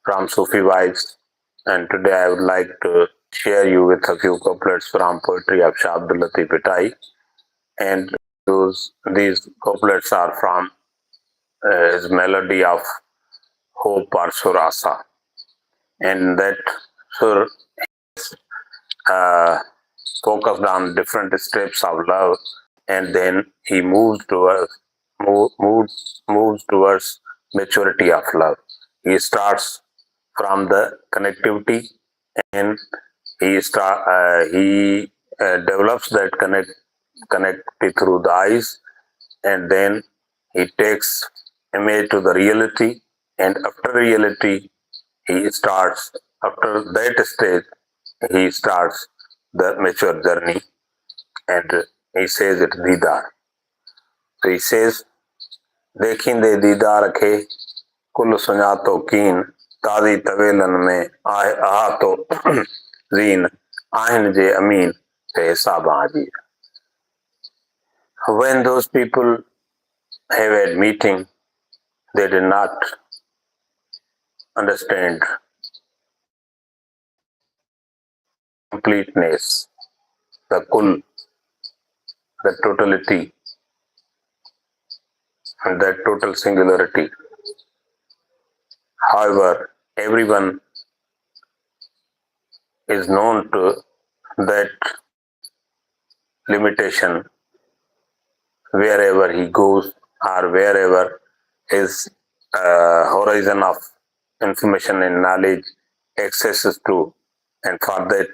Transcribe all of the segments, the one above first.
from Sufi Vibes, and today I would like to share you with a few couplets from poetry of Shah Abdul Latif Bhai, and these couplets are from his melody of Hope or Surasa, and that sur uh, focused on different steps of love, and then he moves towards maturity of love. He starts from the connectivity, and he develops that connectivity through the eyes, and then he takes image to the reality, and after reality he starts after that stage he starts the mature journey, and he says it didar. So he says, देखिंदे दीदार खे कुल सुञातो कीन ताज़ी तवेलन में आहे आहा तो ज़ीन आहिन जे अमीन ते हिसाब आजी. When those people have a meeting, they did not understand completeness, the kul, the totality, and that total singularity. However, everyone is known to that limitation wherever he goes or wherever his horizon of information and knowledge accesses to. And for that,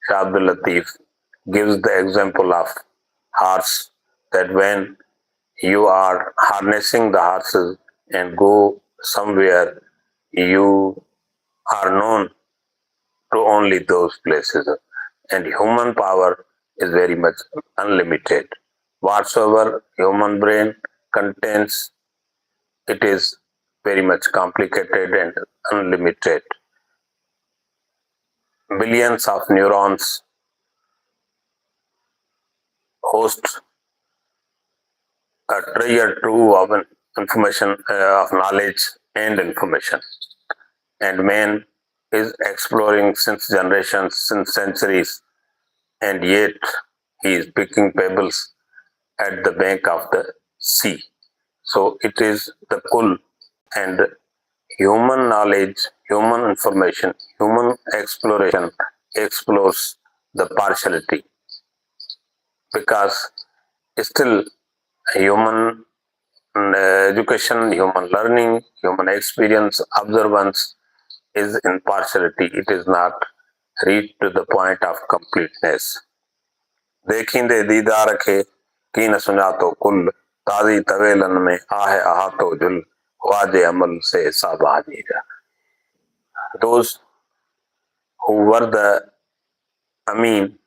Shah Abdul Latif gives the example of horse, that when you are harnessing the horses and go somewhere, you are known to only those places. And human power is very much unlimited. Whatsoever human brain contains, it is very much complicated and unlimited. Billions of neurons host a treasure trove of information, of knowledge and information. And man is exploring since generations, since centuries, and yet he is picking pebbles at the bank of the sea. So it is the kul, and human knowledge, human information, human exploration explores the partiality, because still human education, human learning, human experience, observance is in partiality. It is not reached to the point of completeness. देखिंदे दीदार खे कीन सुञातो कुल ताज़ी तवेलन में आहे अहातो जुल वाजे अमल से हिसाब आजीगा. Those who were the Amin,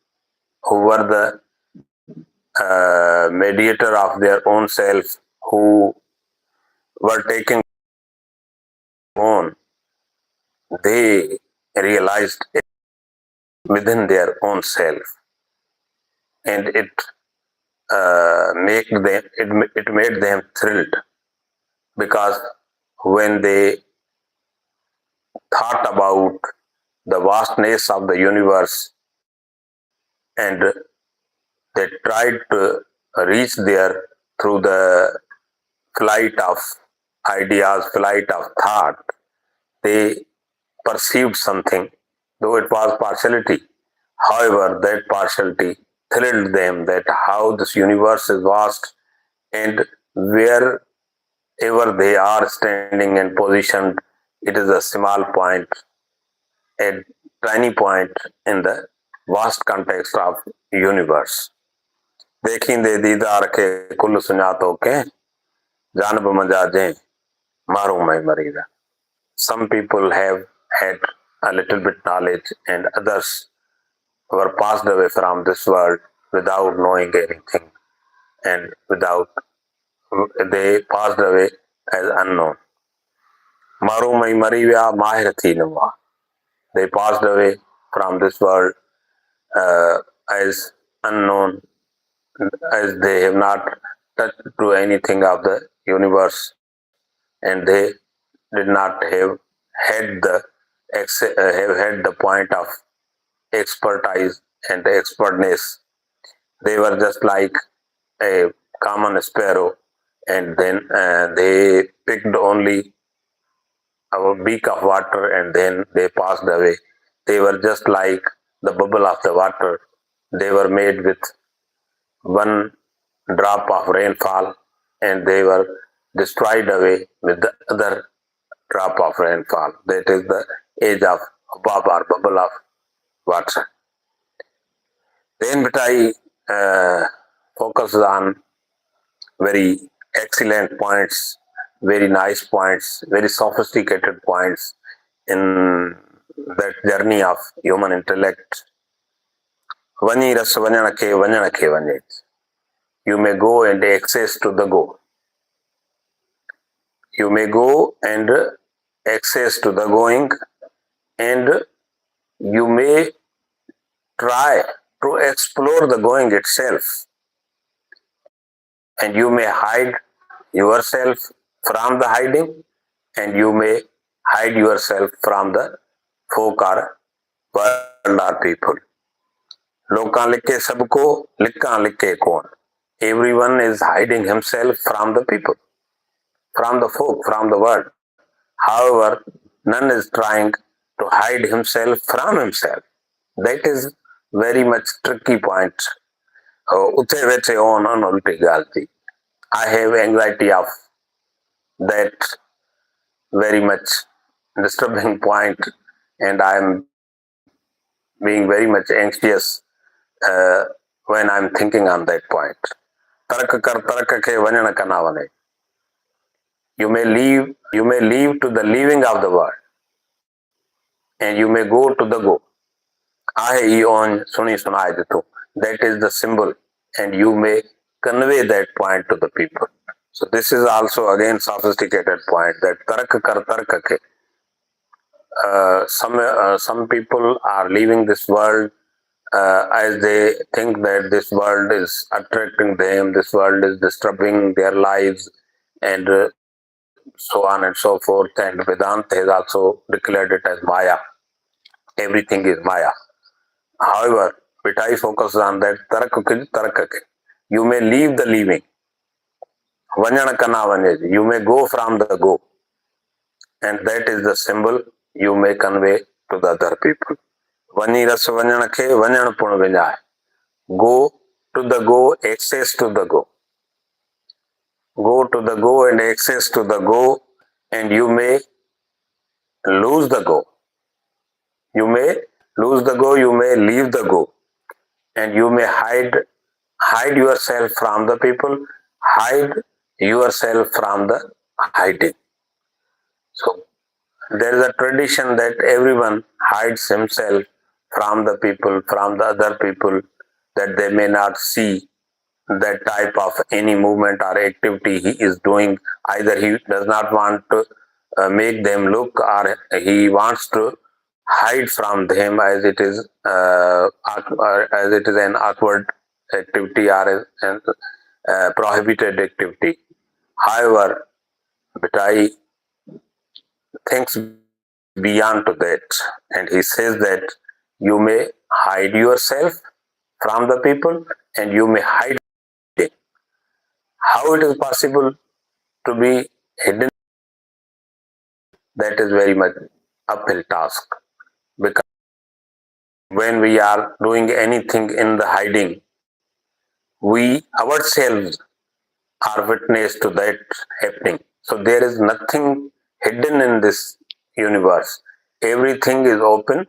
who were the mediator of their own self, who were taking on, they realized it within their own self, and it made them thrilled, because when they thought about the vastness of the universe and they tried to reach there through the flight of ideas, flight of thought, they perceived something, though it was partiality. However, that partiality thrilled them, that how this universe is vast, and wherever they are standing and positioned, it is a small point, a tiny point in the vast context of universe. देखिंदे दीदार के कुल सुञातो के जानब मजाजे मारू मैं मरीदा. Some people have had a little bit knowledge, and others were passed away from this world without knowing anything, and they passed away as unknown. Maru mai marivya mahir thi nuwa. They passed away from this world as unknown, as they have not touched to anything of the universe, and they did not have have had the point of expertise and expertness. They were just like a common sparrow, and then they picked only a beak of water and then they passed away. They were just like the bubble of the water. They were made with one drop of rainfall and they were destroyed away with the other drop of rainfall. That is the age of hubab or bubble of water. Then Bhatai focused on very excellent points, very nice points, very sophisticated points in that journey of human intellect. Vani ras vanyanake vanit. You may go and access to the go. You may go and access to the going, and you may try to explore the going itself, and you may hide yourself from the hiding, and you may hide yourself from the folk or world or people. Lokan likke sabko, likkan likke kon. Everyone is hiding himself from the people, from the folk, from the world. However, none is trying to hide himself from himself. That is very much tricky point. I have anxiety of that very much disturbing point, and I am being very much anxious when I am thinking on that point. You may leave to the leaving of the world, and you may go to the go. That is the symbol, and you may convey that point to the people. So this is also again sophisticated point that tarak kar tarka ke. Some people are leaving this world as they think that this world is attracting them, this world is disturbing their lives, and so on and so forth. And Vedanta has also declared it as Maya. Everything is Maya. However, Vitai focuses on that tarakake. You may leave the leaving. You may go from the go. And that is the symbol you may convey to the other people. Go to the go, access to the go. Go to the go and access to the go, and you may lose the go. You may lose the go, you may leave the go, and you may hide yourself from the people, hide yourself from the hiding. So there is a tradition that everyone hides himself from the people, from the other people, that they may not see that type of any movement or activity he is doing. Either he does not want to make them look, or he wants to hide from them as it is an awkward activity or a prohibited activity. However, Bhatai thinks beyond to that, and he says that you may hide yourself from the people and you may hide it. How it is possible to be hidden? That is very much uphill task, because when we are doing anything in the hiding, we ourselves are witness to that happening. So there is nothing hidden in this universe. Everything is open.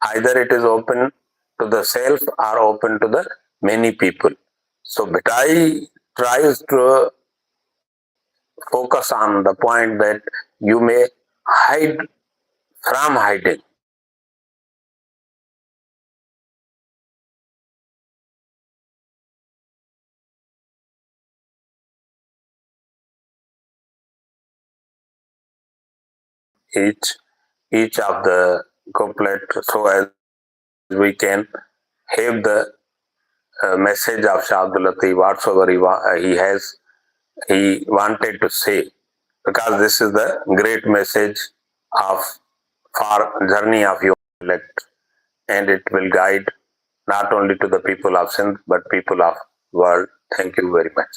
Either it is open to the self or open to the many people. So Bhatai tries to focus on the point that you may hide from hiding. Each of the couplet, so as we can have the message of Shah Abdul Latif, whatsoever he wanted to say, because this is the great message of far journey of your intellect, and it will guide not only to the people of Sindh but people of world. Thank you very much.